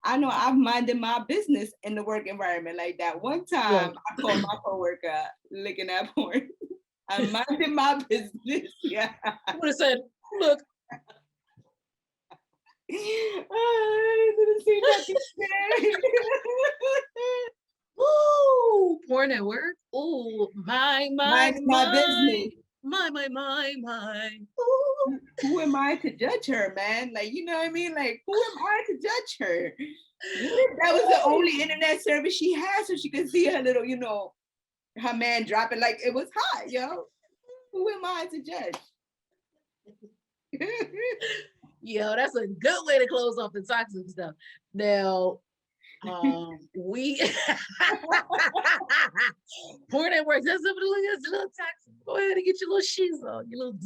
I know I've minded my business in the work environment like that. One time Look, I called my coworker looking at porn. I minded my business. Yeah. I would have said, look, I didn't see nothing there. ooh, porn at work. Ooh, Minding my business. my. Ooh. Who am I to judge her, man? Like, you know what I mean? Like, who am I to judge her? What if that was the only internet service she had so she could see her little, her man dropping like it was hot, yo? Who am I to judge? Yo, that's a good way to close off the toxic stuff. Now, we porn at work. That's a little toxic. Go ahead and get your little shoes on. Your little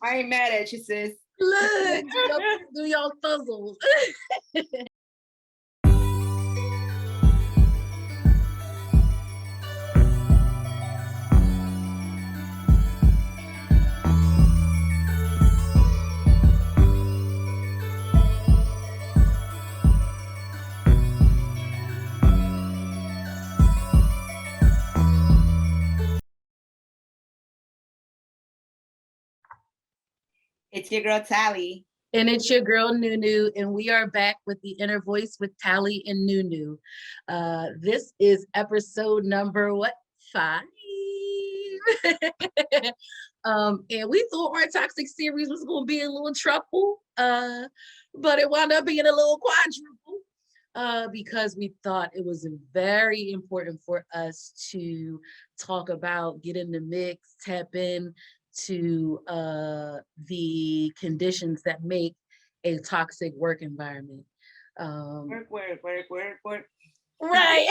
I ain't mad at you, sis. look, do y'all thuzzles. It's your girl Tally. And it's your girl Nunu, and we are back with the Inner Voice with Tally and Nunu. This is episode number what? 5. And we thought our toxic series was going to be a little trouble, but it wound up being a little quadruple because we thought it was very important for us to talk about, get in the mix, tap in to the conditions that make a toxic work environment. Work. Right.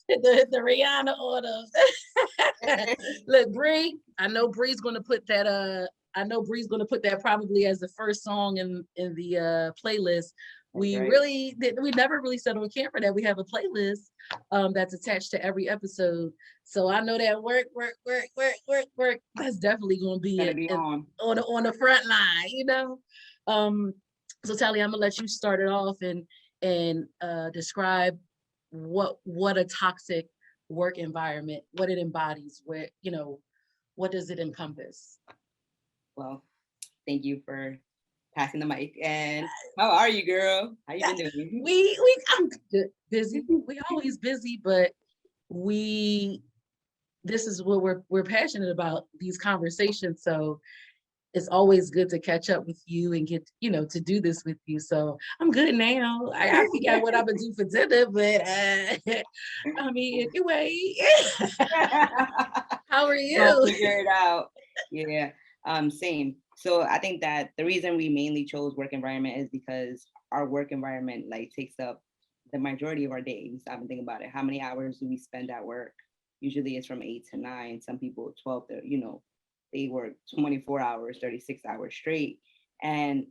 the Rihanna orders. Look, Bree, I know Bree's gonna put that probably as the first song in the playlist. We never really said on camera that we have a playlist that's attached to every episode. So I know that work. That's definitely gonna be on the front line, So Tally, I'm gonna let you start it off and describe what a toxic work environment, what it embodies, what does it encompass? Well, thank you for passing the mic. And how are you, girl? How you been doing? I'm busy. We always busy, but this is what we're passionate about, these conversations. So it's always good to catch up with you and get, to do this with you. So I'm good now. I gotta figure out what I'm gonna do for dinner, but I mean, anyway. How are you? Don't figure it out. Yeah. Same. So I think that the reason we mainly chose work environment is because our work environment like takes up the majority of our day. We stop and think about it. How many hours do we spend at work? Usually it's from 8 to 9. Some people 12 to, they work 24 hours, 36 hours straight. And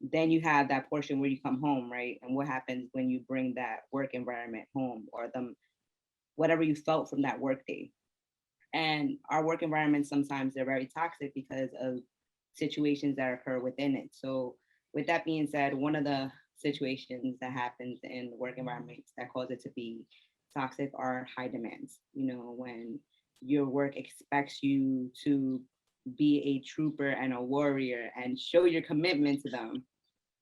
then you have that portion where you come home, right? And what happens when you bring that work environment home, or whatever you felt from that work day. And our work environments, sometimes they're very toxic because of situations that occur within it. So with that being said, one of the situations that happens in the work environments that cause it to be toxic are high demands. When your work expects you to be a trooper and a warrior and show your commitment to them,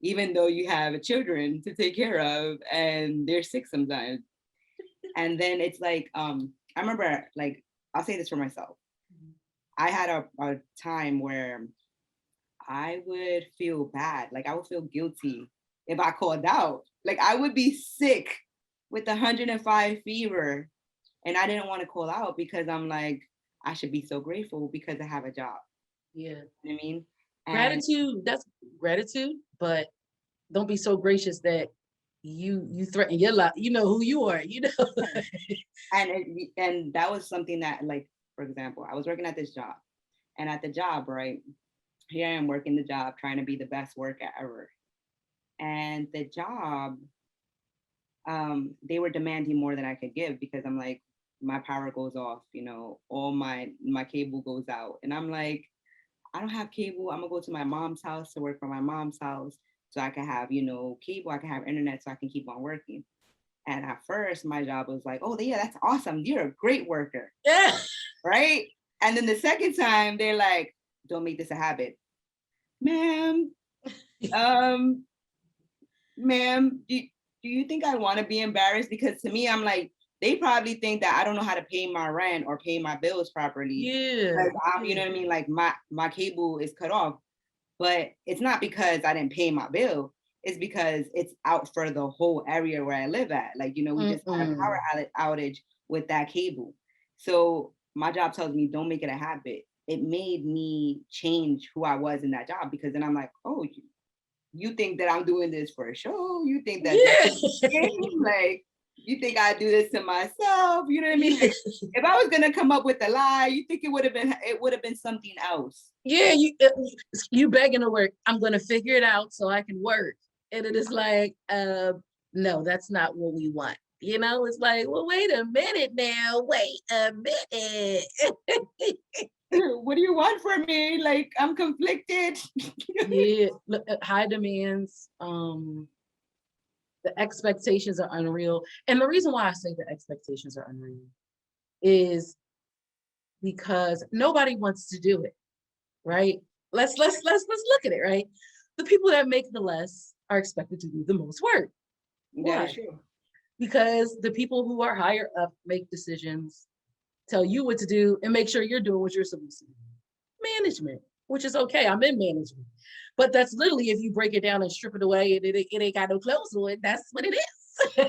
even though you have children to take care of and they're sick sometimes. And then it's like, I remember, like, I'll say this for myself. I had a time where I would feel bad. Like, I would feel guilty if I called out. Like, I would be sick with 105 fever and I didn't want to call out because I'm like, I should be so grateful because I have a job. Yeah. You know what I mean? Gratitude, that's gratitude, but don't be so gracious that you threaten your life. You know who you are, and that was something that, like, for example, I was working at this job, and at the job, right, here I am working the job, trying to be the best worker ever. And the job, they were demanding more than I could give because I'm like, my power goes off, all my cable goes out. And I'm like, I don't have cable. I'm gonna go to my mom's house to work from my mom's house so I can have, cable, I can have internet so I can keep on working. And at first my job was like, oh yeah, that's awesome. You're a great worker. Yeah. Right. And then the second time they're like, don't make this a habit. Ma'am, um, ma'am, do you think I want to be embarrassed? Because to me, I'm like, they probably think that I don't know how to pay my rent or pay my bills properly. Yeah. Like you know what I mean? Like my cable is cut off, but it's not because I didn't pay my bill. It's because it's out for the whole area where I live at. Like, we just had a power outage with that cable. So my job tells me don't make it a habit. It made me change who I was in that job, because then I'm like, oh, you think that I'm doing this for a show? You think that this is a game? Like, you think I do this to myself? You know what I mean? Like, if I was gonna come up with a lie, you think it would have been something else. Yeah, you begging to work. I'm gonna figure it out so I can work. And it is like, no, that's not what we want. It's like, well, wait a minute now. Wait a minute. What do you want from me? Like, I'm conflicted. Yeah, look, high demands. The expectations are unreal. And the reason why I say the expectations are unreal is because nobody wants to do it, right? Let's look at it, right? The people that make the less are expected to do the most work. That Why? is true. Because the people who are higher up make decisions, tell you what to do, and make sure you're doing what you're supposed to do. Management, which is okay. I'm in management. But that's literally, if you break it down and strip it away, and it ain't got no clothes on it, that's what it is.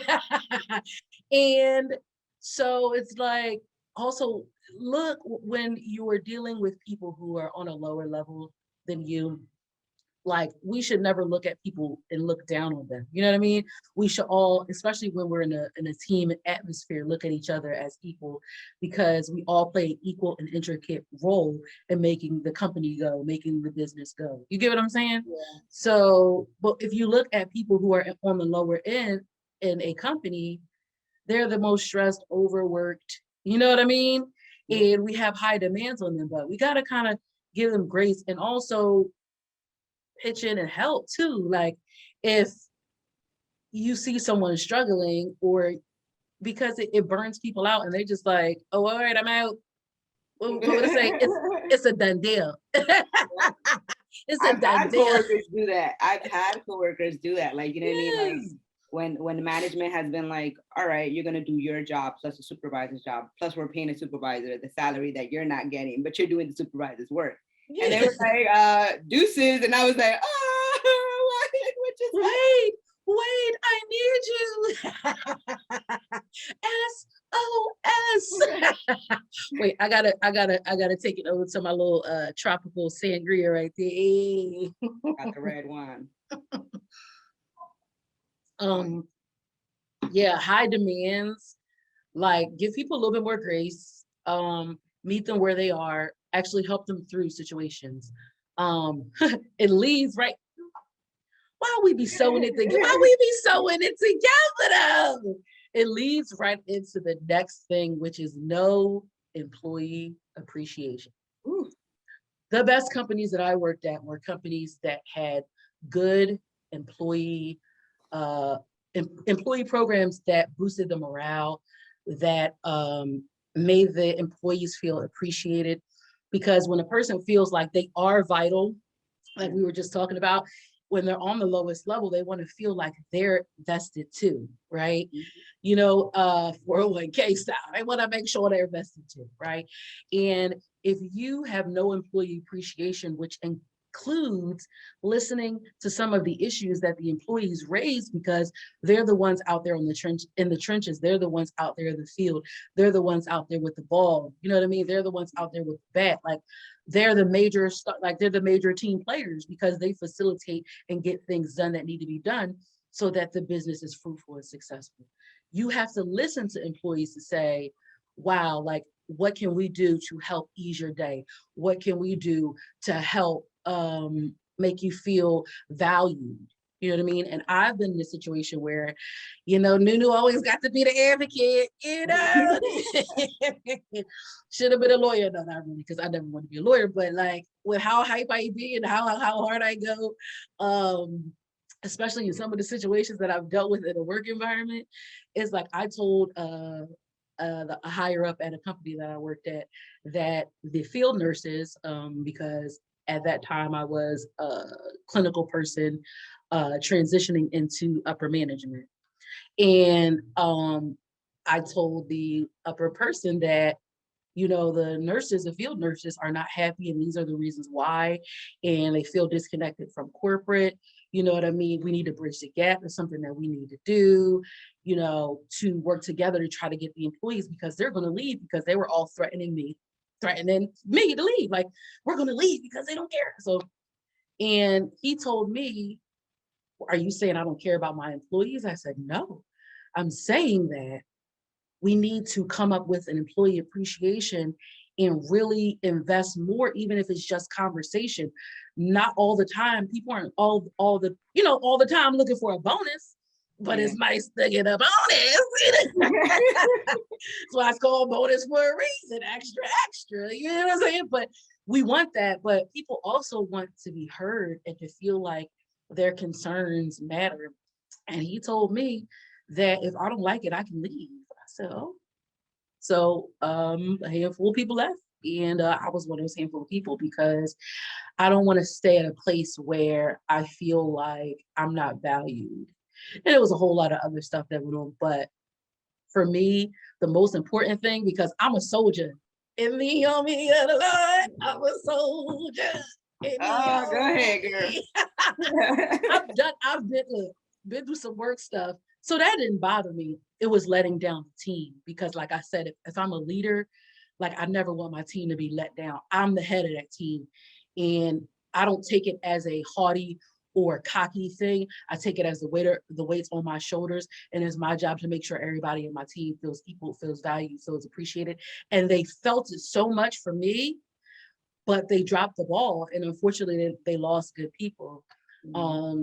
And so it's like, also look, when you are dealing with people who are on a lower level than you, like, we should never look at people and look down on them. You know what I mean? We should all, especially when we're in a team atmosphere, look at each other as equal, because we all play an equal and intricate role in making the company go, making the business go. You get what I'm saying? Yeah. So, but if you look at people who are on the lower end in a company, they're the most stressed, overworked. You know what I mean? Yeah. And we have high demands on them, but we got to kind of give them grace, and also pitch in and help too. Like, if you see someone struggling, or because it burns people out, and they just like, oh, all right, I'm out. What would I say? It's a done deal. It's a I've done had deal. coworkers do that. I've had coworkers do that. Like, you know what I mean? Like, Yes. when management has been like, all right, you're gonna do your job plus the supervisor's job, plus we're paying the supervisor the salary that you're not getting, but you're doing the supervisor's work. And they Yeah. were like, deuces. And I was like, oh, what just happened? Wait, I need you. SOS. Wait, I gotta take it over to my little tropical sangria right there. Got the red wine. um yeah, high demands, like, give people a little bit more grace, meet them where they are, actually help them through situations. It leads right, why we be sewing it together, why we be sewing it together though? It leads right into the next thing, which is no employee appreciation. Ooh. The best companies that I worked at were companies that had good employee uh, employee programs that boosted the morale, that made the employees feel appreciated. Because when a person feels like they are vital, like we were just talking about, when they're on the lowest level, they want to feel like they're vested too, right? You know, 401k style. They want to make sure they're vested too, right? And if you have no employee appreciation, which includes listening to some of the issues that the employees raise, because they're the ones out there in the trenches, they're the ones out there in the field, they're the ones out there with the ball, you know what I mean? They're the ones out there with the bat. Like, they're the major they're the major team players, because they facilitate and get things done that need to be done so that the business is fruitful and successful. You have to listen to employees to say, wow, like, what can we do to help ease your day? What can we do to help make you feel valued? You know what I mean? And I've been in a situation where, Nunu always got to be the advocate, Should have been a lawyer. No, not really, because I never want to be a lawyer, but like with how hype I be and how hard I go, especially in some of the situations that I've dealt with in a work environment, it's like I told a higher up at a company that I worked at that the field nurses, because at that time I was a clinical person transitioning into upper management. And I told the upper person that, the nurses, the field nurses are not happy, and these are the reasons why. And they feel disconnected from corporate. You know what I mean? We need to bridge the gap. It's something that we need to do, to work together to try to get the employees, because they're going to leave, because they were all threatening me to leave. Like, we're going to leave because they don't care. So, and he told me, are you saying I don't care about my employees? I said, no, I'm saying that we need to come up with an employee appreciation and really invest more, even if it's just conversation. Not all the time. People aren't all the time looking for a bonus, but it's nice to get a bonus. So I call bonus for a reason, extra, you know what I'm saying? But we want that, but people also want to be heard and to feel like their concerns matter. And he told me that if I don't like it, I can leave. I said, oh. So a handful of people left. And I was one of those handful of people, because I don't want to stay at a place where I feel like I'm not valued. And it was a whole lot of other stuff that went on. But for me, the most important thing, because I'm a soldier in the army of the Lord, I'm a soldier. Oh, go ahead, girl. I've been through some work stuff. So that didn't bother me. It was letting down the team, because like I said, if I'm a leader, like I never want my team to be let down. I'm the head of that team. And I don't take it as a haughty or cocky thing. I take it as the weight's on my shoulders. And it's my job to make sure everybody in my team feels equal, feels valued, feels appreciated. And they felt it so much for me, but they dropped the ball. And unfortunately, they lost good people.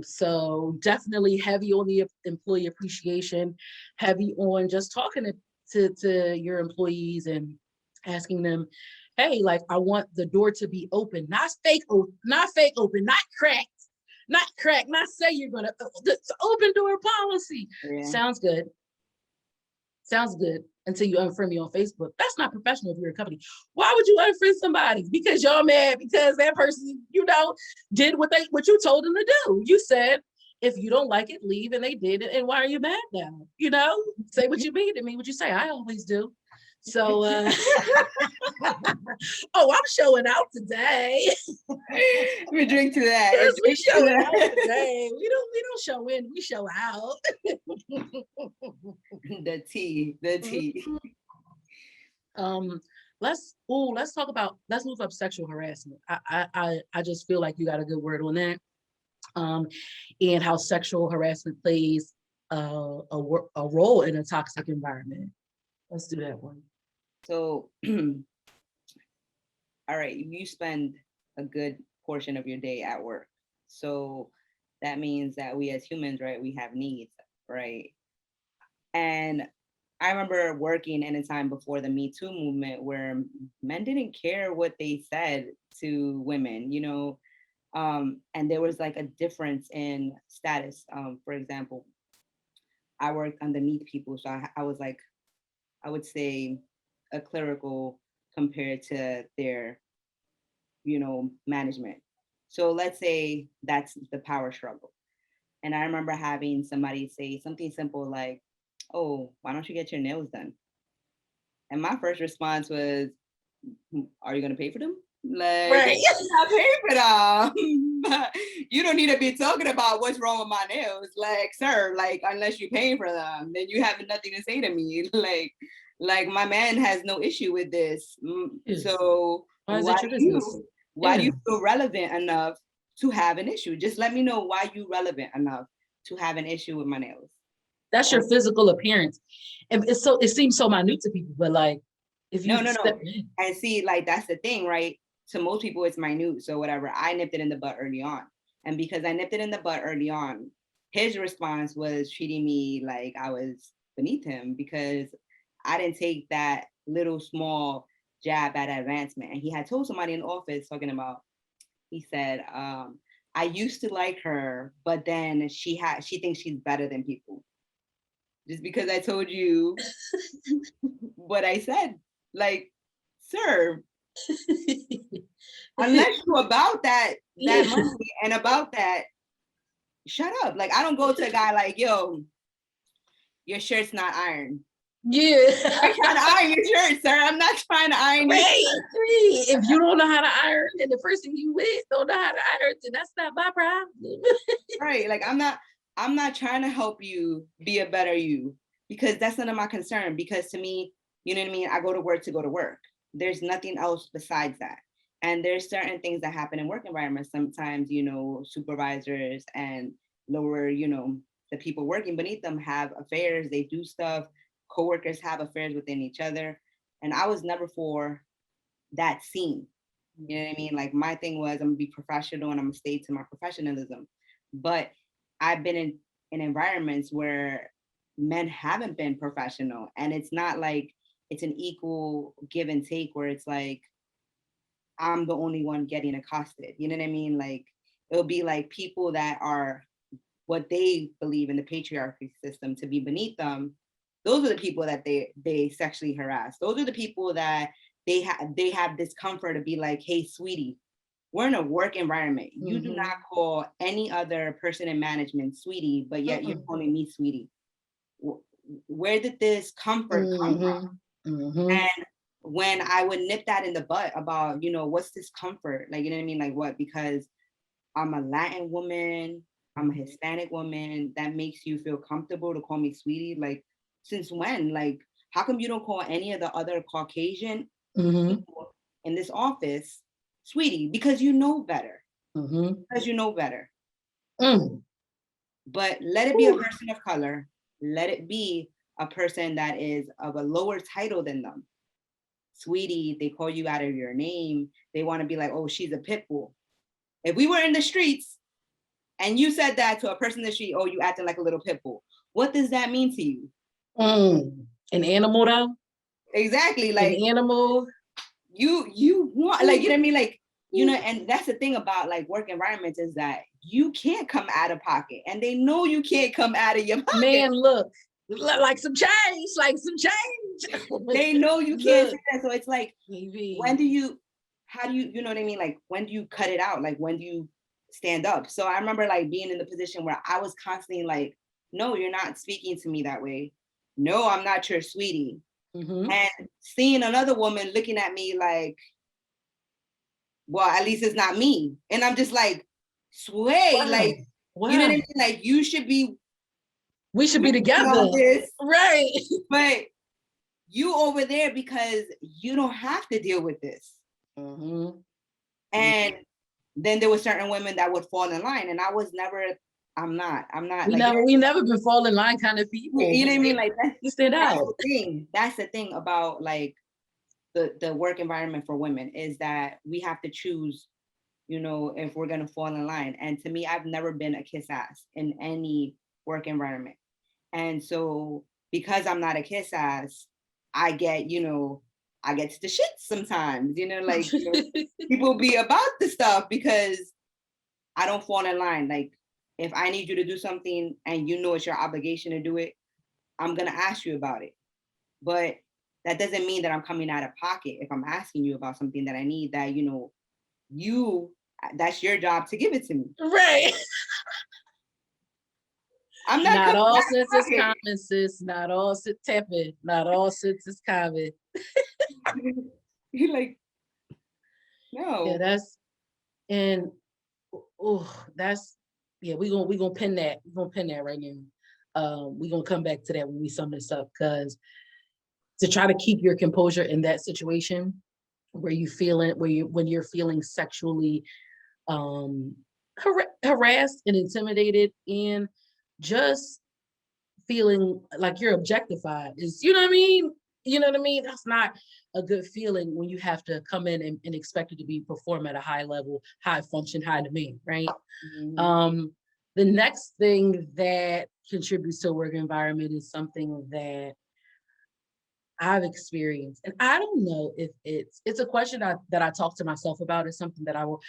So definitely heavy on the employee appreciation, heavy on just talking to your employees and asking them, hey, like, I want the door to be open, not fake open, not cracked, not say you're gonna, it's open door policy. Yeah. Sounds good until you unfriend me on Facebook. That's not professional if you're a company. Why would you unfriend somebody? Because you're mad because that person, did what you told them to do. You said, if you don't like it, leave, and they did it. And why are you mad now? Say what you mean to me, what you say. I always do. So, I'm showing out today. We drink to that. Yes, we showing out today. We don't show in, we show out. The tea. Let's move up sexual harassment. I just feel like you got a good word on that. And how sexual harassment plays a role in a toxic environment. Let's do that one. So, all right, you spend a good portion of your day at work. So that means that we as humans, right, we have needs, right? And I remember working in a time before the Me Too movement where men didn't care what they said to women, and there was like a difference in status. For example, I worked underneath people, so I was like, I would say, a clerical compared to their, management. So let's say that's the power struggle. And I remember having somebody say something simple like, oh, why don't you get your nails done? And my first response was, are you going to pay for them? Like, right. Not pay for them. You don't need to be talking about what's wrong with my nails. Like, sir, like, unless you're paying for them, then you have nothing to say to me. Like my man has no issue with this. Yes. So why do you feel relevant enough to have an issue? Just let me know why you relevant enough to have an issue with my nails. That's your physical appearance. And it seems so minute to people, but like, if you no. And see, like, that's the thing, right? To most people, it's minute. So whatever, I nipped it in the butt early on. And because I nipped it in the butt early on, his response was treating me like I was beneath him because I didn't take that little small jab at advancement. And he had told somebody in the office talking about, he said, I used to like her, but then she thinks she's better than people. Just because I told you what I said, like, sir, unless you about that money and about that, shut up. Like, I don't go to a guy like, yo, your shirt's not ironed. Yeah. I'm trying to iron your shirt, sir. I'm not trying to iron your shirt. If you don't know how to iron and the person you with don't know how to iron, then that's not my problem. Right. Like, I'm not trying to help you be a better you, because that's none of my concern. Because to me, you know what I mean? I go to work to go to work. There's nothing else besides that. And there's certain things that happen in work environments. Sometimes, you know, supervisors and lower, you know, the people working beneath them have affairs, they do stuff, coworkers have affairs within each other. And I was never for that scene. You know what I mean? Like, my thing was, I'm gonna be professional and I'm gonna stay to my professionalism. But I've been in environments where men haven't been professional, and it's not like it's an equal give and take where it's like I'm the only one getting accosted. You know what I mean? Like, it'll be like people that are what they believe in the patriarchy system to be beneath them. Those are the people that they sexually harass. Those are the people that they have discomfort to be like, hey, sweetie, we're in a work environment. You do not call any other person in management sweetie, but yet you're calling me sweetie. Where did this comfort come from? And when I would nip that in the butt about, you know, what's this comfort? Like, you know what I mean? Like, what? Because I'm a Latin woman, I'm a Hispanic woman, that makes you feel comfortable to call me sweetie? Like, since when? Like, how come you don't call any of the other Caucasian people in this office sweetie? Because you know better. Because you know better. But let it be a person of color. Let it be a person that is of a lower title than them. Sweetie, they call you out of your name. They want to be like, oh, she's a pit bull. If we were in the streets and you said that to a person in the street, oh, you acting like a little pit bull, what does that mean to you? An animal, though? Exactly. Like, an animal. You want, like, you know what I mean? Like, you know, and that's the thing about like work environments is that you can't come out of pocket, and they know you can't come out of your pocket. Man, look, like some change. They know you can't say that. So it's like, when do you, how do you know what I mean? Like, when do you cut it out? Like, when do you stand up? So I remember like being in the position where I was constantly like, no, you're not speaking to me that way. No, I'm not your sweetie. And seeing another woman looking at me like, well, at least it's not me. And I'm just like, sway, like, you know what I mean? Like, we should be together. Right. But you over there because you don't have to deal with this. And then there were certain women that would fall in line, and I was never, I'm not. We never been fall in line kind of people. You know what I mean? Like, that's the thing. That's the thing about like the work environment for women, is that we have to choose, you know, if we're gonna fall in line. And to me, I've never been a kiss ass in any work environment. And so because I'm not a kiss ass, I get, you know, I get the shit sometimes, you know, like, you know, people be about the stuff because I don't fall in line. Like, if I need you to do something and you know it's your obligation to do it, I'm gonna ask you about it. But that doesn't mean that I'm coming out of pocket if I'm asking you about something that I need, that, you know, that's your job to give it to me. Right. I'm not all sense is common, sis. Not all tepid. Not all sense is common. You're like, no. Yeah, that's we gonna pin that. We're gonna pin that right now. We're gonna come back to that when we sum this up, because to try to keep your composure in that situation where when you're feeling sexually harassed and intimidated and just feeling like you're objectified is, you know what I mean? You know what I mean? That's not a good feeling when you have to come in and expect it to be perform at a high level, high function, high demand, right? The next thing that contributes to a work environment is something that I've experienced. And I don't know if it's a question that I talk to myself about. It's something that I will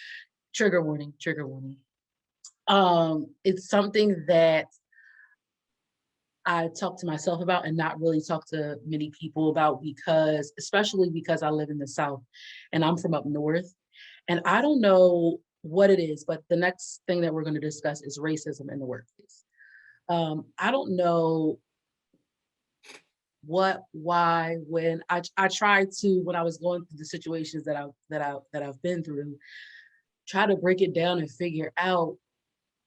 trigger warning, trigger warning. It's something that I talk to myself about and not really talk to many people about because, especially because I live in the South and I'm from up north. And I don't know what it is, but the next thing that we're going to discuss is racism in the workplace. I don't know what, why, when I tried to, when I was going through the situations that I've been through, try to break it down and figure out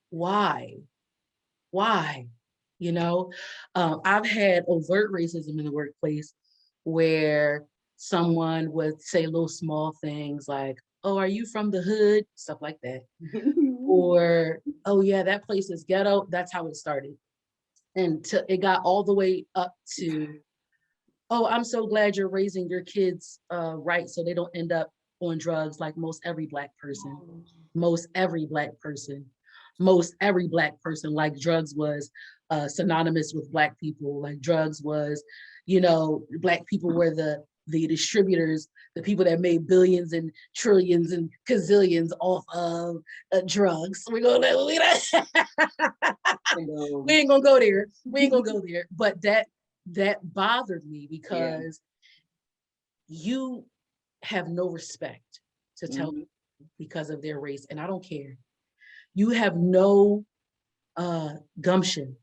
why, why, you know. I've had overt racism in the workplace where someone would say little small things like, oh, are you from the hood? Stuff like that. Or, oh yeah, that place is ghetto. That's how it started. And it got all the way up to, oh, I'm so glad you're raising your kids right so they don't end up on drugs like most every black person. Most every black person. Most every black person, like drugs was synonymous with black people, like drugs was, black people were the distributors, the people that made billions and trillions and gazillions off of drugs. We ain't gonna go there. We ain't gonna go there. But that bothered me because you have no respect to tell people because of their race, and I don't care. You have no gumption,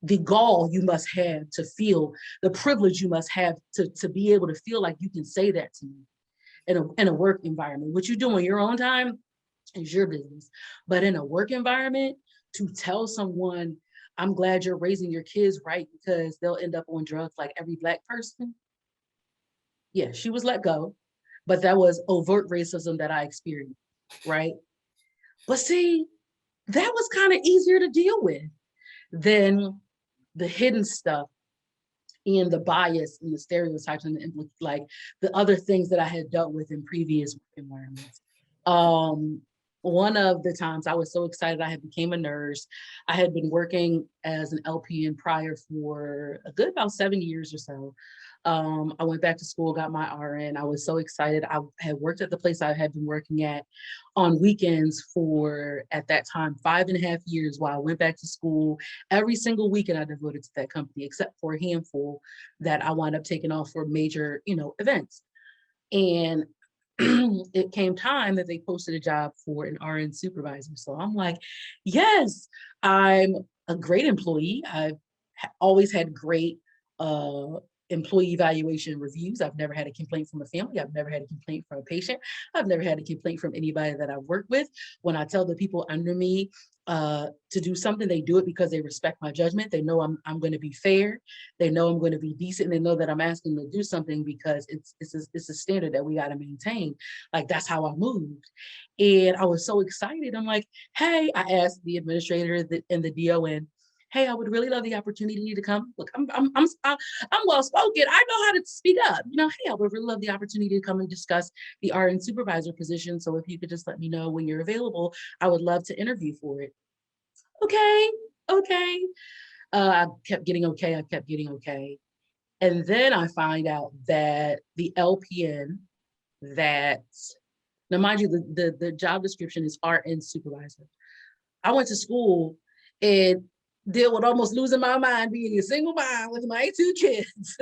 the gall you must have to feel, the privilege you must have to be able to feel like you can say that to me in a work environment. What you do on your own time is your business. But in a work environment, to tell someone, I'm glad you're raising your kids right because they'll end up on drugs like every black person. Yeah, she was let go, but that was overt racism that I experienced, right? But see, that was kind of easier to deal with than the hidden stuff and the bias and the stereotypes and like the other things that I had dealt with in previous environments. One of the times I was so excited, I had became a nurse. I had been working as an LPN prior for a good about 7 years or so. I went back to school, got my RN. I was so excited. I had worked at the place I had been working at on weekends for, at that time, 5.5 years while I went back to school. Every single weekend I devoted to that company, except for a handful that I wound up taking off for major, events. And it came time that they posted a job for an RN supervisor. So I'm like, yes, I'm a great employee. I've always had great uh, employee evaluation reviews. I've never had a complaint from a family. I've never had a complaint from a patient. I've never had a complaint from anybody that I've worked with. When I tell the people under me to do something, they do it because they respect my judgment. They know I'm going to be fair. They know I'm going to be decent. And they know that I'm asking them to do something because it's a standard that we got to maintain. Like that's how I moved. And I was so excited. I'm like, hey, I asked the administrator and the DON, hey, I would really love the opportunity to come. Look, I'm well spoken. I know how to speak up. Hey, I would really love the opportunity to come and discuss the RN supervisor position. So if you could just let me know when you're available, I would love to interview for it. Okay. I kept getting okay. I kept getting okay. And then I find out that the LPN that, now mind you, the job description is RN supervisor. I went to school and deal with almost losing my mind being a single mom with my 2 kids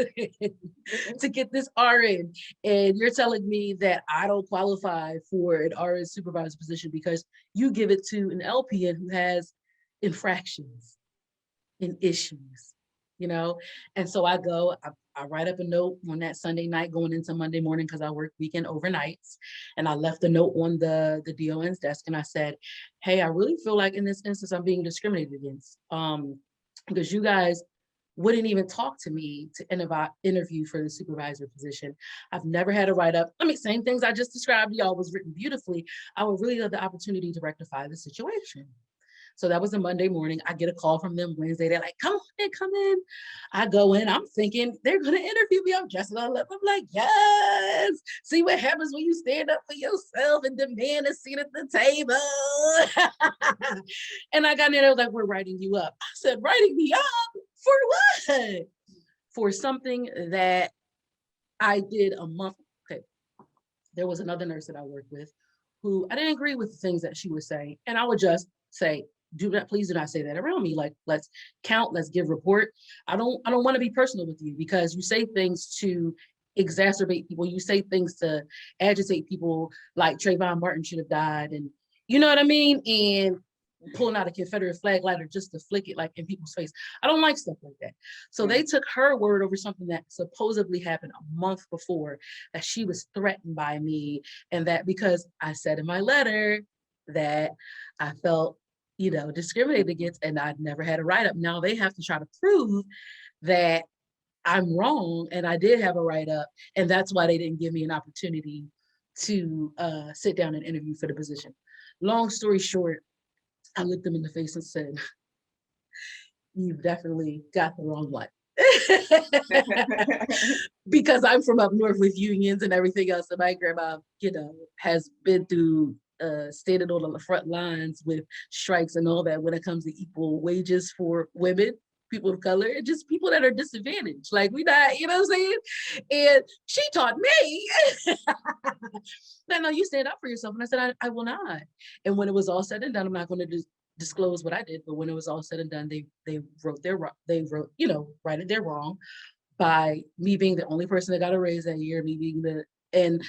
to get this RN. And you're telling me that I don't qualify for an RN supervisor position because you give it to an LPN who has infractions and issues, And so I go, I write up a note on that Sunday night going into Monday morning because I work weekend overnights. And I left a note on the DON's desk and I said, hey, I really feel like in this instance I'm being discriminated against because you guys wouldn't even talk to me to interview for the supervisor position. I've never had a write-up. Same things I just described to y'all was written beautifully. I would really love the opportunity to rectify the situation. So that was a Monday morning. I get a call from them Wednesday. They're like, come on in, come in. I go in. I'm thinking they're going to interview me. I'm dressing all up. I'm like, yes. See what happens when you stand up for yourself and demand a seat at the table. And I got in there. They was like, we're writing you up. I said, writing me up? For what? For something that I did a month. Okay. There was another nurse that I worked with who I didn't agree with the things that she was saying. And I would just say, please do not say that around me. Like, let's count, let's give report. I don't want to be personal with you because you say things to exacerbate people. You say things to agitate people like Trayvon Martin should have died. And you know what I mean? And pulling out a Confederate flag lighter just to flick it like in people's face. I don't like stuff like that. So they took her word over something that supposedly happened a month before, that she was threatened by me, and that because I said in my letter that I felt, discriminated against and I'd never had a write-up. Now they have to try to prove that I'm wrong and I did have a write-up, and that's why they didn't give me an opportunity to sit down and interview for the position. Long story short, I looked them in the face and said, you've definitely got the wrong one. Because I'm from up north with unions and everything else. And my grandma, has been through standing on the front lines with strikes and all that when it comes to equal wages for women, people of color, and just people that are disadvantaged. Like we not, you know what I'm saying? And she taught me, no, you stand up for yourself. And I said, I will not. And when it was all said and done, I'm not going to disclose what I did, but when it was all said and done, they wrote, righted their wrong by me being the only person that got a raise that year, me being and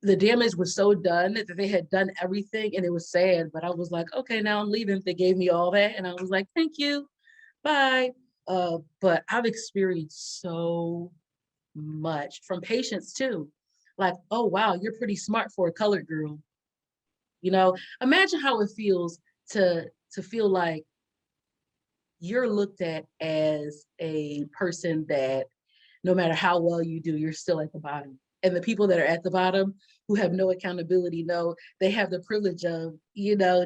the damage was so done that they had done everything and it was sad, but I was like, okay, now I'm leaving. They gave me all that and I was like, thank you, bye. But I've experienced so much from patients too. Like, oh wow, you're pretty smart for a colored girl. Imagine how it feels to feel like you're looked at as a person that no matter how well you do, you're still at the bottom. And the people that are at the bottom who have no accountability know they have the privilege of,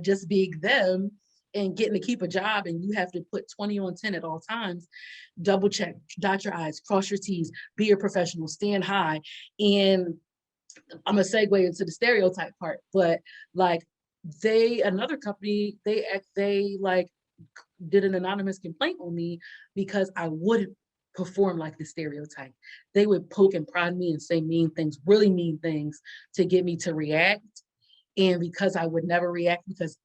just being them and getting to keep a job, and you have to put 20 on 10 at all times. Double check, dot your I's, cross your T's, be a professional, stand high. And I'm gonna segue into the stereotype part, but like another company, they like did an anonymous complaint on me because I wouldn't perform like the stereotype. They would poke and prod me and say mean things, really mean things to get me to react. And because I would never react because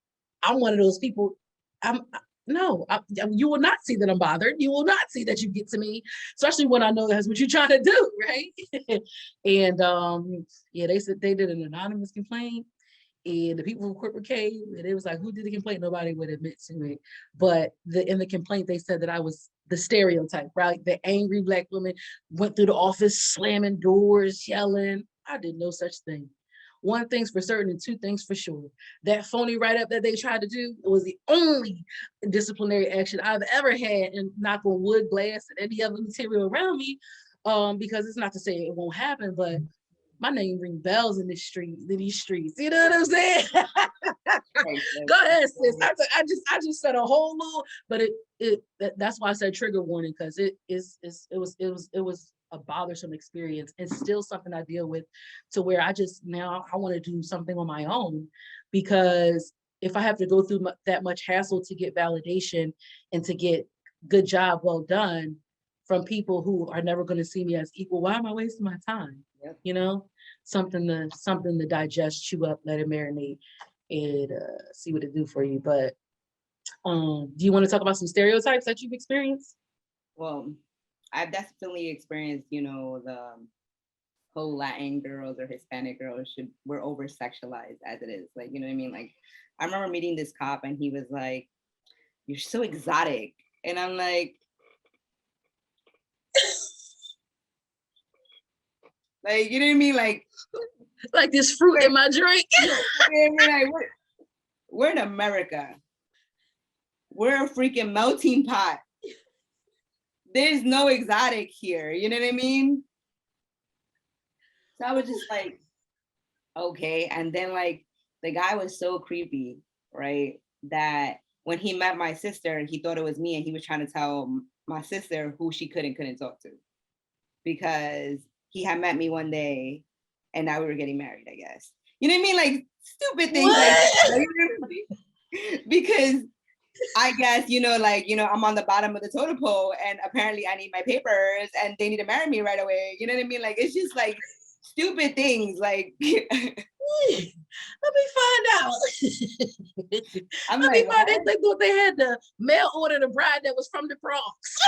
I'm one of those people, I'm no, you will not see that I'm bothered. You will not see that you get to me, especially when I know that's what you're trying to do, right? And yeah, they said they did an anonymous complaint, and the people from corporate came, and it was like, who did the complaint? Nobody would admit to it. But in the complaint, they said that I was the stereotype, right? The angry Black woman went through the office slamming doors, yelling. I did no such thing. One thing's for certain and two things for sure. That phony write-up that they tried to do was the only disciplinary action I've ever had, and knock on wood, glass, and any other material around me. Because it's not to say it won't happen, but my name ring bells in these streets. You know what I'm saying? Go ahead, sis. I just said a whole little, but that's why I said trigger warning, because it was a bothersome experience and still something I deal with, to where I want to do something on my own, because if I have to go through that much hassle to get validation and to get good job well done from people who are never going to see me as equal, why am I wasting my time? Yep. Something to digest, chew up, let it marinate, and see what it do for you. But do you want to talk about some stereotypes that you've experienced? Well, I've definitely experienced, the whole Latin girls or Hispanic girls we're over sexualized as it is. Like, you know what I mean? Like, I remember meeting this cop and he was like, "You're so exotic," and I'm like, you know what I mean? Like this fruit in my drink. You know what I mean? Like, we're in America. We're a freaking melting pot. There's no exotic here. You know what I mean? So I was just like, okay. And then the guy was so creepy, right? That when he met my sister, he thought it was me, and he was trying to tell my sister who she couldn't talk to, because he had met me one day and now we were getting married, I guess. You know what I mean? Like stupid things like that. Because I guess, I'm on the bottom of the totem pole and apparently I need my papers and they need to marry me right away. You know what I mean? Like, it's just like stupid things. Like, let me find out. I'm let me like, find out. They thought they had the mail order the bride that was from the Bronx.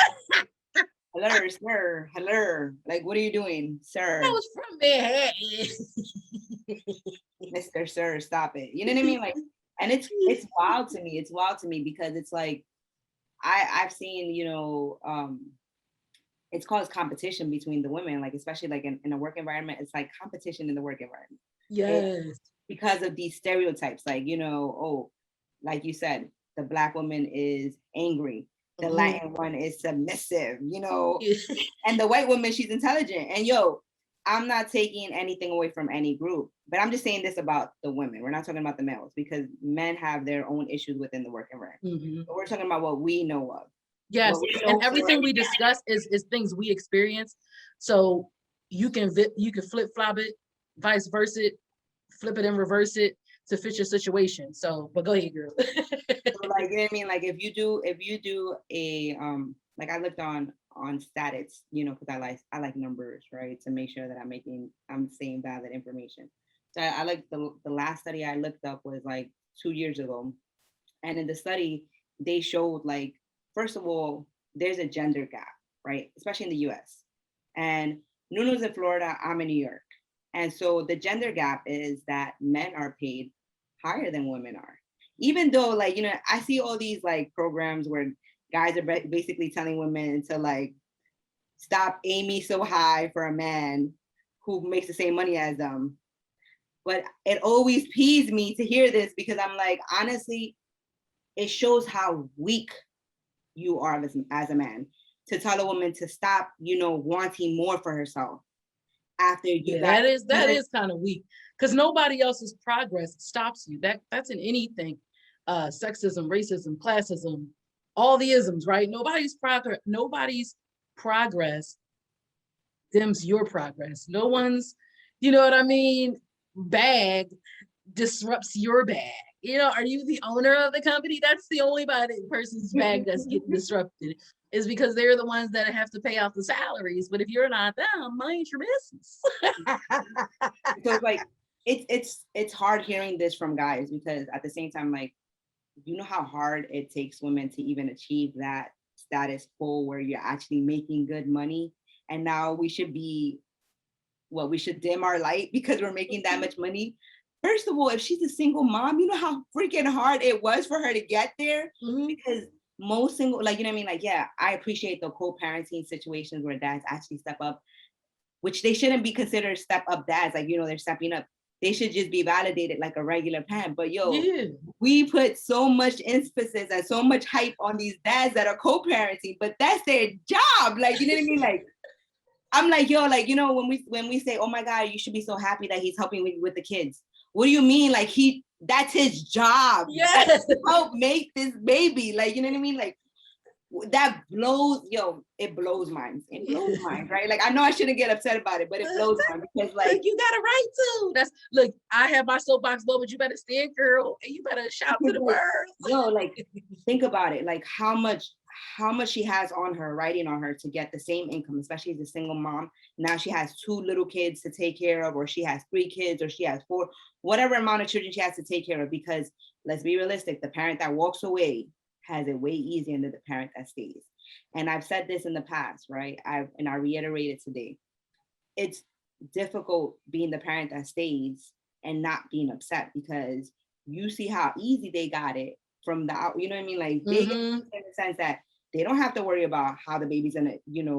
hello, sir. Hello. Like, what are you doing, sir? I was from Manhattan. Mr. Sir, stop it. You know what I mean? Like, and it's wild to me. It's wild to me because it's like, I've seen, it's caused competition between the women, like, especially like in a work environment, it's like competition in the work environment. Yes. Because of these stereotypes, like, oh, like you said, the Black woman is angry. The Latin one is submissive, and the white woman, she's intelligent. And I'm not taking anything away from any group, but I'm just saying this about the women. We're not talking about the males, because men have their own issues within the work environment. But we're talking about what we know of. Yes, and everything we discuss is things we experience. So you can flip flop it, vice versa, flip it and reverse it to fit your situation. So, but go ahead, girl. So, like, you know what I mean? Like, if you do a like, I looked on stats, because I like numbers, right? To make sure that I'm saying valid information. So I like the last study I looked up was like 2 years ago. And in the study, they showed, like, first of all, there's a gender gap, right? Especially in the US. And Nunu's in Florida, I'm in New York. And so the gender gap is that men are paid higher than women are. Even though, like, I see all these like programs where guys are basically telling women to like stop aiming so high for a man who makes the same money as them. But it always peeves me to hear this, because I'm like, honestly, it shows how weak you are as a man to tell a woman to stop, wanting more for herself after you got. That is kind of weak, because nobody else's progress stops you. That's in anything. Sexism, racism, classism, all the isms, right? Nobody's progress dims your progress. No one's, you know what I mean, bag disrupts your bag. Are you the owner of the company? That's the only person's bag that's getting disrupted, is because they're the ones that have to pay out the salaries. But if you're not them, mind your business. So it's like, it's hard hearing this from guys, because at the same time, like, you know how hard it takes women to even achieve that status quo where you're actually making good money. And now we should dim our light because we're making that much money. First of all, if she's a single mom, you know how freaking hard it was for her to get there. Because most single, like, you know what I mean? Like, yeah, I appreciate the co-parenting situations where dads actually step up, which they shouldn't be considered step up dads. Like, they're stepping up. They should just be validated like a regular parent. But we put so much emphasis and so much hype on these dads that are co-parenting, but that's their job. Like, you know what I mean? Like, I'm like, like, when we say, oh my God, you should be so happy that he's helping with the kids. What do you mean? Like, that's his job. Yes. Help make this baby. Like, you know what I mean? Like, that blows, it blows minds. It blows minds, right? Like, I know I shouldn't get upset about it, but it blows minds, because like, you got a right to. I have my soapbox low, but you better stand, girl, and you better shout to the world. Like, think about it, like how much she has on her, writing on her, to get the same income, especially as a single mom. Now she has 2 little kids to take care of, or she has 3 kids, or she has 4, whatever amount of children she has to take care of. Because let's be realistic, the parent that walks away has it way easier than the parent that stays. And I've said this in the past, right? I reiterate it today. It's difficult being the parent that stays and not being upset, because you see how easy they got it from the out, you know what I mean? Like, they get in the sense that they don't have to worry about how the baby's gonna,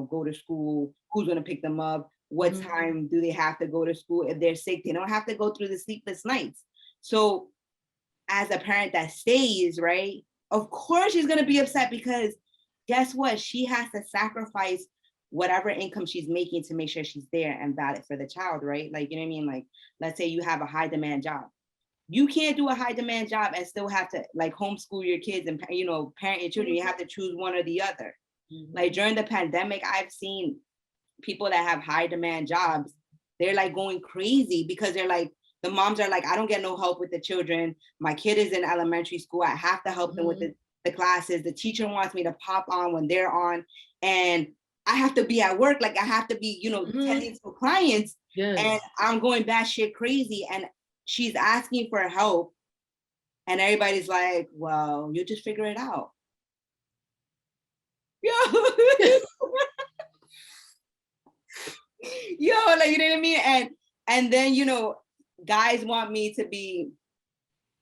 go to school, who's gonna pick them up, what time do they have to go to school. If they're sick, they don't have to go through the sleepless nights. So as a parent that stays, right, of course she's gonna be upset, because guess what? She has to sacrifice whatever income she's making to make sure she's there and valid for the child, right? Like, you know what I mean? Like, let's say you have a high demand job. you can't do a high demand job and still have to like homeschool your kids and, you know, parent your children. You have to choose one or the other. Like during the pandemic, I've seen people that have high demand jobs, they're like going crazy because they're like, the moms are like, I don't get no help with the children. My kid is in elementary school. I have to help them with the classes. The teacher wants me to pop on when they're on. And I have to be at work. Like I have to be, you know, tending to clients. And I'm going batshit crazy. And she's asking for help. And everybody's like, well, you just figure it out. Yo. Yo, like, you know what I mean? And then, you know, guys want me to be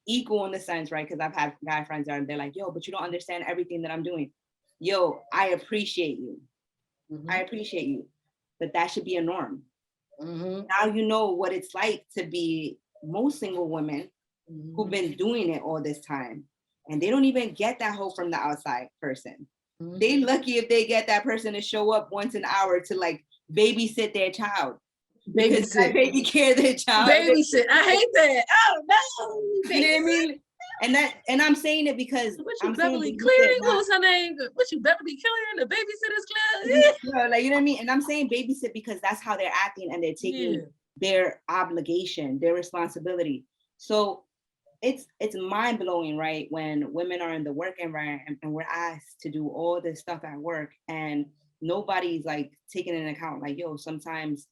equal in the sense, right? Because I've had guy friends that they're like, yo, but you don't understand everything that I'm doing. Yo, I appreciate you. I appreciate you. But that should be a norm. Now you know what it's like to be most single women who've been doing it all this time. And they don't even get that hope from the outside person. They lucky if they get that person to show up once an hour to like babysit their child. Because that baby care their child. Babysit. I hate that. Oh no. You know what I mean? And I'm saying it because I'm Beverly Cleary, what was her name? What you Beverly Cleary in the babysitters club? Like, you know what I mean? And I'm saying babysit because that's how they're acting and they're taking their obligation, their responsibility. So it's mind-blowing, right? When women are in the work environment and we're asked to do all this stuff at work and nobody's like taking into account, like, yo, sometimes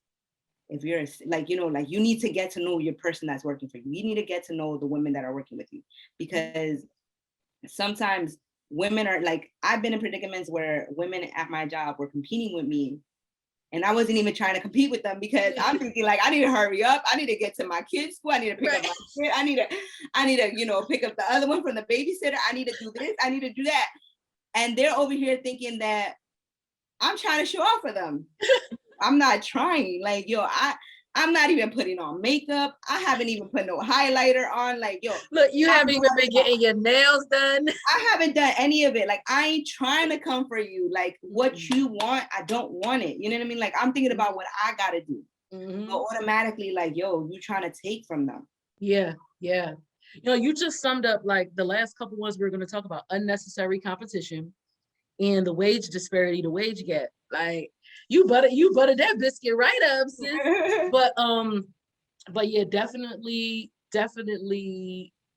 if you're like, you know, like you need to get to know your person that's working for you. You need to get to know the women that are working with you, because sometimes women are like, I've been in predicaments where women at my job were competing with me and I wasn't even trying to compete with them because I'm thinking like, I need to hurry up. I need to get to my kids' school. I need to pick up my kid. I need to, you know, pick up the other one from the babysitter. I need to do this. I need to do that. And they're over here thinking that I'm trying to show off for them. I'm not trying. Like, yo, I'm not even putting on makeup. I haven't even put no highlighter on. Like, yo. Look, you haven't even been getting your nails done. I haven't done any of it. Like, I ain't trying to come for you. Like, what you want, I don't want it. You know what I mean? Like, I'm thinking about what I got to do. So automatically, like, yo, you trying to take from them. Yeah, yeah. You know, you just summed up like the last couple ones we were going to talk about: unnecessary competition and the wage disparity, the wage gap. Like, you buttered that biscuit right up, sis. But yeah, definitely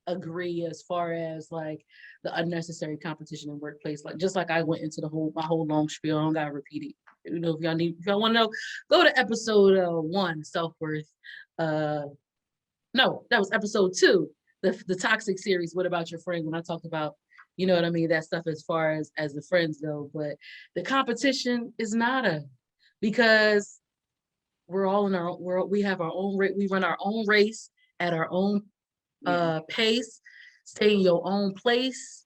agree as far as like the unnecessary competition in workplace. Like, just like I went into my whole long spiel, I don't gotta repeat it. You know, if y'all want to know, go to episode 1, self-worth. No, that was episode 2, the toxic series. What about your friend? When I talked about, you know what I mean, that stuff as far as the friends go. But the competition is nada, because we're all in our own world. We have our own rate. We run our own race at our own pace. Stay in your own place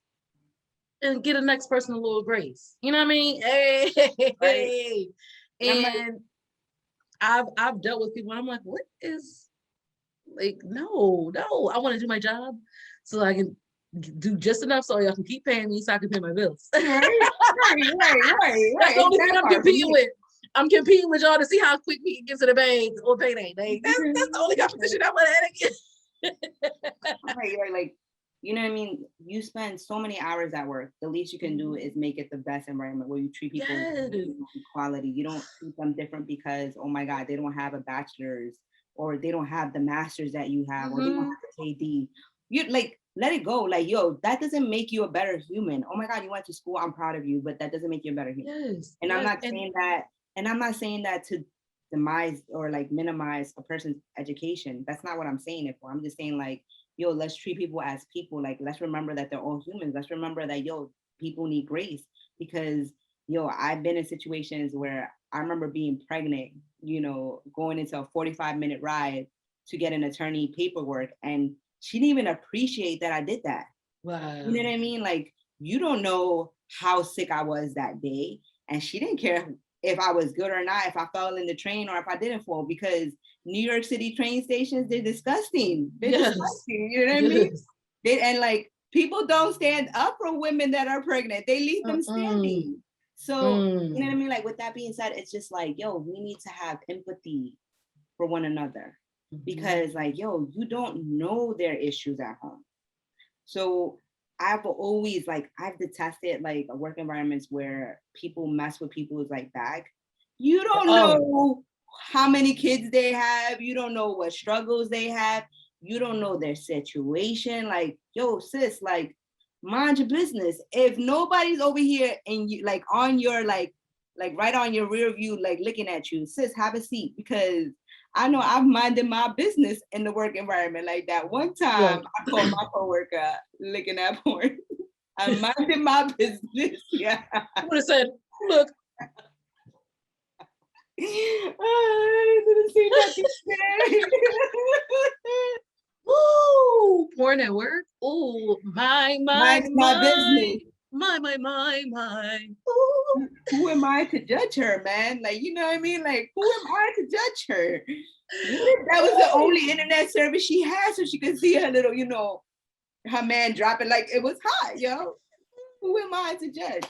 and get the next person a little grace. You know what I mean? Hey. And I've dealt with people and I'm like, what is, like, no, I want to do my job so I can do just enough so y'all can keep paying me so I can pay my bills. Right. That's the only thing I'm competing with. I'm competing with y'all to see how quick we can get to the bank or payday. Like, that's the only competition I want to get. Right, like, you know what I mean? You spend so many hours at work. The least you can do is make it the best environment where you treat people with equality. You don't treat them different because, oh my God, they don't have a bachelor's or they don't have the master's that you have, or they don't have the KD. You like, let it go. Like, yo, that doesn't make you a better human. Oh my God, you went to school. I'm proud of you, but that doesn't make you a better human. Yes, and I'm not saying that. And I'm not saying that to demise or like minimize a person's education. That's not what I'm saying it for. I'm just saying, like, yo, let's treat people as people. Like, let's remember that they're all humans. Let's remember that, yo, people need grace, because, yo, I've been in situations where I remember being pregnant, you know, going into a 45-minute ride to get an attorney paperwork. And she didn't even appreciate that I did that. Wow. You know what I mean? Like, you don't know how sick I was that day. And she didn't care if I was good or not, if I fell in the train or if I didn't fall, because New York City train stations, they're disgusting. They're disgusting. You know what I mean? And like, people don't stand up for women that are pregnant. They leave them standing. So, you know what I mean? Like, with that being said, it's just like, yo, we need to have empathy for one another. because like, yo, you don't know their issues at home. So I've always like, I've detested like work environments where people mess with people's like bag. You don't know how many kids they have. You don't know what struggles they have. You don't know their situation. Like, yo, sis, like, mind your business. If nobody's over here and you like on your like right on your rear view, like looking at you, sis, have a seat, because I know I've minded my business in the work environment like that. One time Look, I called my coworker looking at porn. I minded my business. Yeah. I would have said, look. I didn't see nothing there. Ooh, porn at work. Ooh, my, my, Minding my my, business. my. Ooh. Who am I to judge her, man? Like, you know what I mean? Like, who am I to judge her? What if that was the only internet service she had so she could see her little, you know, her man dropping like it was hot, yo? Who am I to judge?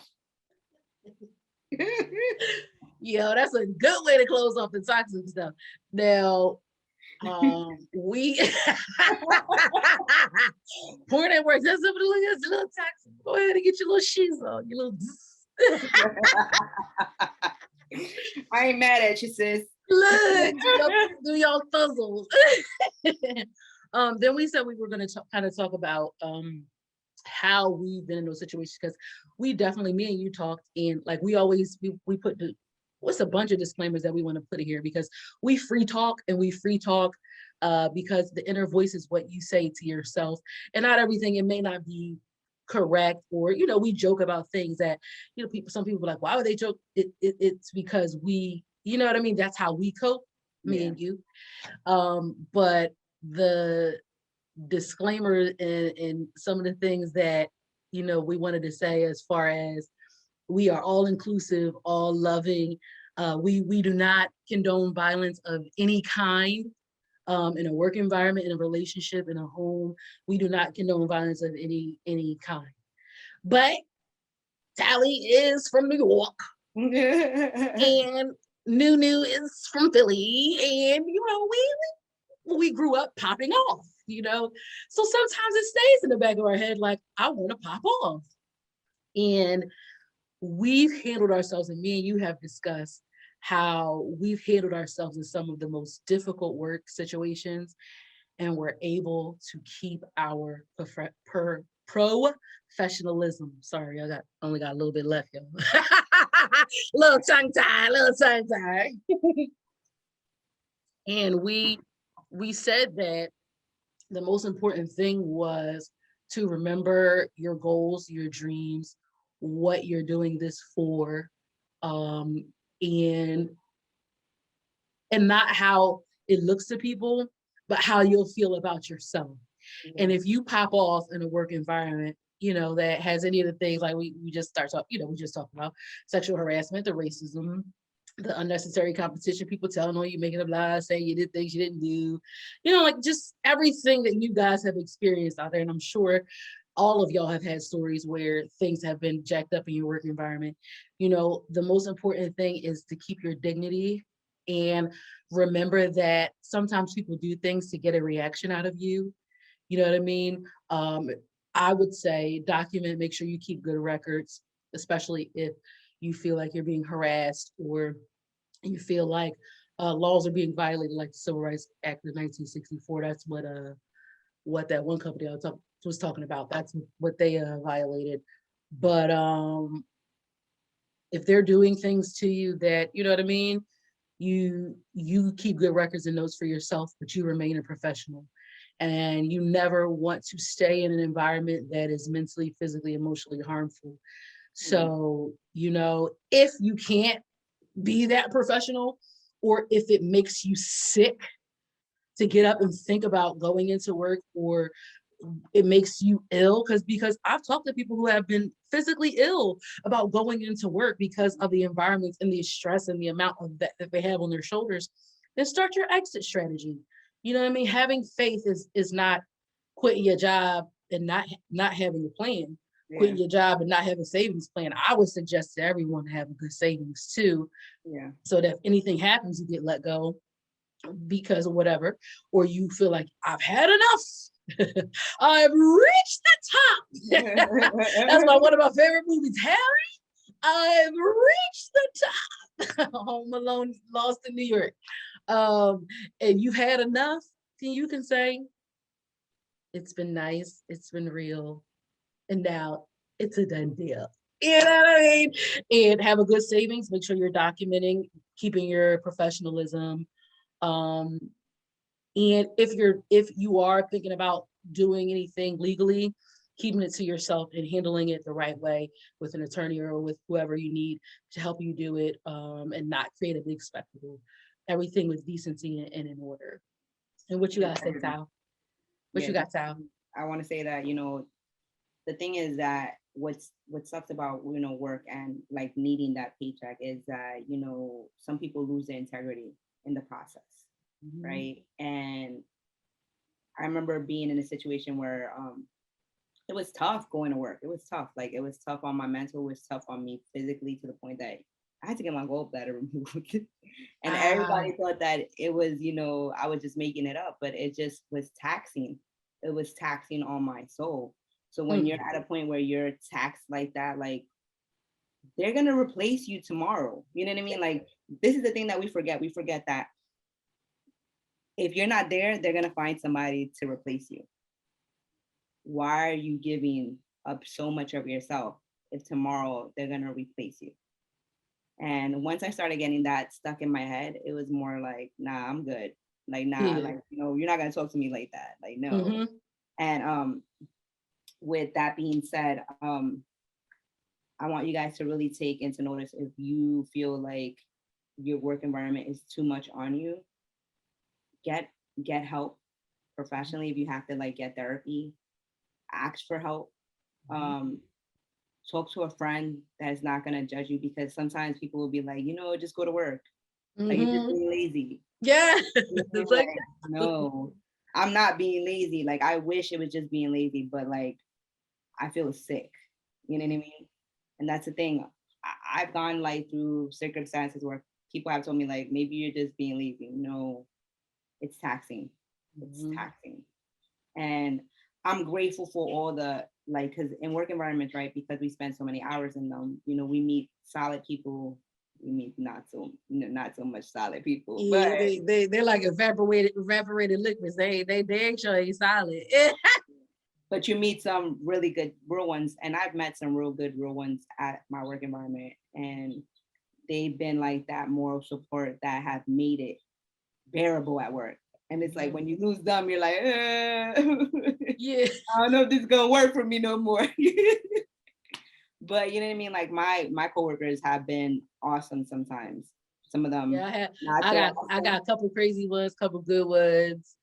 Yo, that's a good way to close off the toxic stuff. Now, we porn at work. That's a little toxic. Go ahead and get your little shoes on. Your little. I ain't mad at you, sis. Look, do y'all thuzzles. Then we said we were going to kind of talk about how we've been in those situations, because we definitely, me and you talked, and like we always we put what's a bunch of disclaimers that we want to put in here, because we free talk because the inner voice is what you say to yourself, and not everything, it may not be correct, or you know, we joke about things that, you know, some people are like, why would they joke? It's because we, you know what I mean, that's how we cope, me and you. But the disclaimer and some of the things that, you know, we wanted to say, as far as we are all inclusive, all loving, we do not condone violence of any kind, in a work environment, in a relationship, in a home. We do not condone violence of any kind. But Tally is from New York, and Nunu is from Philly, and you know, we grew up popping off, you know. So sometimes it stays in the back of our head, like, I want to pop off. And we've handled ourselves, and me and you have discussed how we've handled ourselves in some of the most difficult work situations, and we're able to keep our professionalism. Sorry, only got a little bit left, y'all. little tongue tie. And we said that the most important thing was to remember your goals, your dreams, what you're doing this for, um, and not how it looks to people, but how you'll feel about yourself. And if you pop off in a work environment, you know, that has any of the things like we just start talking, you know, we just talked about sexual harassment, the racism, the unnecessary competition, people telling on you, making up lies, saying you did things you didn't do, you know, like just everything that you guys have experienced out there. And I'm sure all of y'all have had stories where things have been jacked up in your work environment. You know, the most important thing is to keep your dignity, and remember that sometimes people do things to get a reaction out of you. You know what I mean? I would say document, make sure you keep good records, especially if you feel like you're being harassed, or you feel like laws are being violated, like the Civil Rights Act of 1964. That's what that one company was talking about. That's what they violated. But if they're doing things to you that, you know what I mean, you keep good records and notes for yourself, but you remain a professional. And you never want to stay in an environment that is mentally, physically, emotionally harmful. So, you know, if you can't be that professional, or if it makes you sick to get up and think about going into work, or it makes you ill, because I've talked to people who have been physically ill about going into work because of the environments and the stress and the amount of that they have on their shoulders, then start your exit strategy. You know what I mean? Having faith is not quitting your job and not having a plan. Quitting your job and not having a savings plan. I would suggest to everyone to have a good savings too. So that if anything happens, you get let go. because of whatever, or you feel like I've had enough. I've reached the top. That's one of my favorite movies, Harry. I've reached the top. Home Alone, Lost in New York. And you've had enough, then you can say, it's been nice, it's been real, and now it's a done deal. You know what I mean? And have a good savings. Make sure you're documenting, keeping your professionalism. Um, and if you are thinking about doing anything legally, keeping it to yourself and handling it the right way with an attorney or with whoever you need to help you do it, and not create a big spectacle. Everything with decency and in order. And what you gotta say, Tal? What Yeah, you got, Tal? I want to say that, the thing is that what sucks about, work and like needing that paycheck is that, some people lose their integrity in the process, Mm-hmm. right? And I remember being in a situation where it was tough going to work. It was tough. Like, it was tough on my mental, it was tough on me physically, to the point that I had to get my gallbladder removed. And everybody thought that it was, I was just making it up, but it just was taxing. It was taxing on my soul. So when you're at a point where you're taxed like that, like, they're gonna replace you tomorrow. You know what I mean? Like, this is the thing that we forget. We forget that if you're not there, they're gonna find somebody to replace you. Why are you giving up so much of yourself if tomorrow they're gonna replace you? And once I started getting that stuck in my head, it was more like, nah, I'm good. Like, nah, like, you're not gonna talk to me like that. Like, no. Mm-hmm. And with that being said, I want you guys to really take into notice if you feel like your work environment is too much on you. Get help professionally if you have to, like, get therapy. Ask for help. Talk to a friend that's not gonna judge you, because sometimes people will be like, just go to work. Like, you're just being lazy. Yeah. It's like, no, I'm not being lazy. Like, I wish it was just being lazy, but like, I feel sick. You know what I mean? And that's the thing. I've gone like through circumstances where people have told me like, maybe you're just being lazy. No, it's taxing. It's taxing. And I'm grateful for all the, like, because in work environments, right, because we spend so many hours in them, we meet solid people. We meet not so much solid people. Yeah, but they're like evaporated liquids. They ain't sure ain't solid. But you meet some really good real ones, and I've met some real good real ones at my work environment, and they've been like that moral support that have made it bearable at work. And it's like, when you lose them, you're like, yeah, I don't know if this is gonna work for me no more. But you know what I mean? Like, my coworkers have been awesome sometimes. Some of them, yeah. I got a couple crazy ones, couple good ones.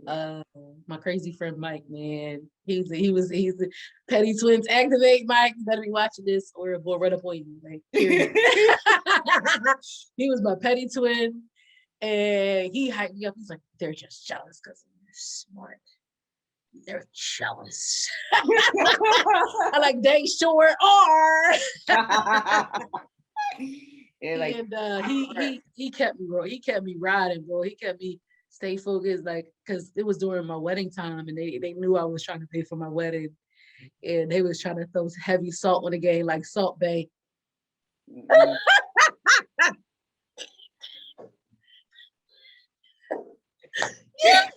My crazy friend Mike, man, he's a Petty Twins activate. Mike, you better be watching this, or we'll run up on you. Like, period. He was my petty twin, and he hyped me up. He's like, they're just jealous because you're smart. They're jealous. I like, they sure are. Like, And he kept me, bro. He kept me riding, bro. He kept me stay focused, like, because it was during my wedding time, and they knew I was trying to pay for my wedding, and they was trying to throw heavy salt on the game, like Salt Bay. Yeah,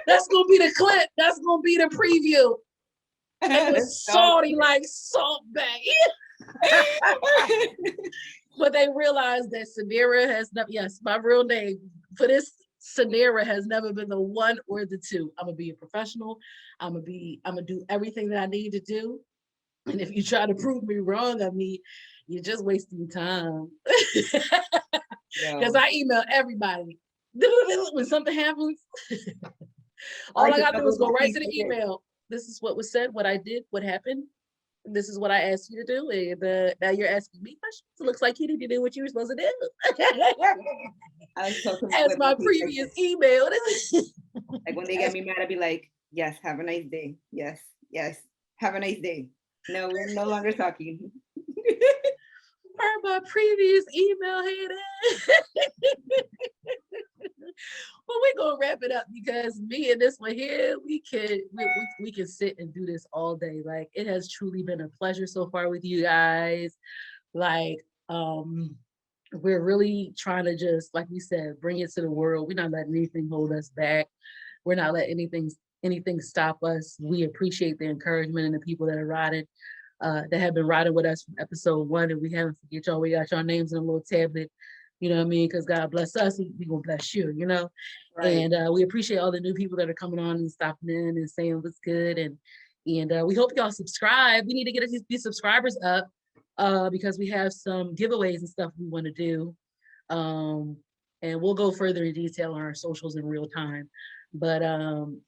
that's gonna be the clip. That's gonna be the preview. It was salty like Salt Bay. But they realized that Sanera has never, yes, my real name for this, Sanera has never been the one or the two. I'm gonna be a professional. I'm gonna do everything that I need to do. And if you try to prove me wrong, I mean, you're just wasting time. Because I email everybody. When something happens, all I gotta do is go right to the email. This is what was said, what I did, what happened. This is what I asked you to do, and now you're asking me questions. It looks like you didn't do what you were supposed to do. As my previous email. Like, when they get me mad, I'd be like, yes, have a nice day. Yes, have a nice day. No, we're no longer talking. My previous email head. we're gonna wrap it up because me and this one here, we can sit and do this all day. Like it has truly been a pleasure so far with you guys. Like we're really trying to just, like we said, bring it to the world. We're not letting anything hold us back. We're not letting anything stop us. We appreciate the encouragement and the people that are riding, that have been riding with us from episode 1, and we haven't forget y'all. We got y'all names in a little tablet, you know what I mean? Because God bless us, we gonna bless you, you know. Right. And we appreciate all the new people that are coming on and stopping in and saying what's good, and we hope y'all subscribe. We need to get these subscribers up, because we have some giveaways and stuff we want to do. And we'll go further in detail on our socials in real time. But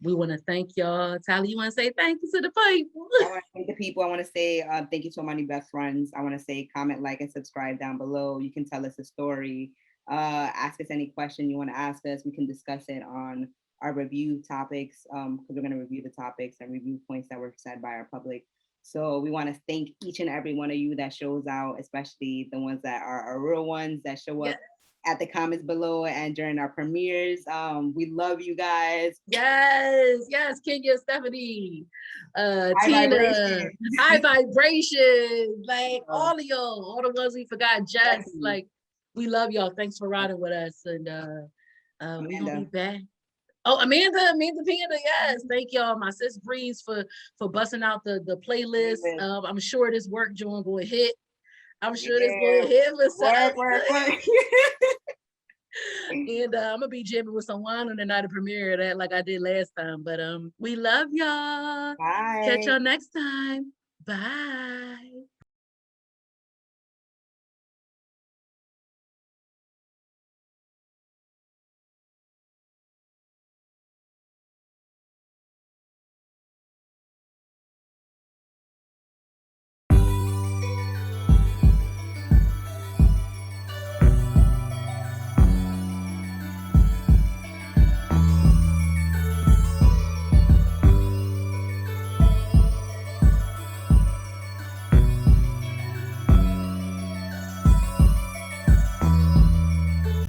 we want to thank y'all. Tally, you want to say thank you to the people? I want to thank the people. I want to say thank you to my new best friends. I want to say comment, like, and subscribe down below. You can tell us a story. Ask us any question you want to ask us. We can discuss it on our review topics, because we're going to review the topics and review points that were said by our public. So we want to thank each and every one of you that shows out, especially the ones that are our real ones that show up at the comments below and during our premieres. We love you guys. Yes, Kenya, Stephanie, Tina, High Vibration, like all of y'all, all the ones we forgot, Jess, like we love y'all. Thanks for riding with us, and we're gonna be back. Oh, Amanda Panda, yes. Thank y'all. My sis Breeze for busting out the playlist. I'm sure this work joint going to hit. I'm sure this going to hit for work. And I'm gonna be jamming with someone on the night of premiere of that, like I did last time. But we love y'all. Bye. Catch y'all next time. Bye.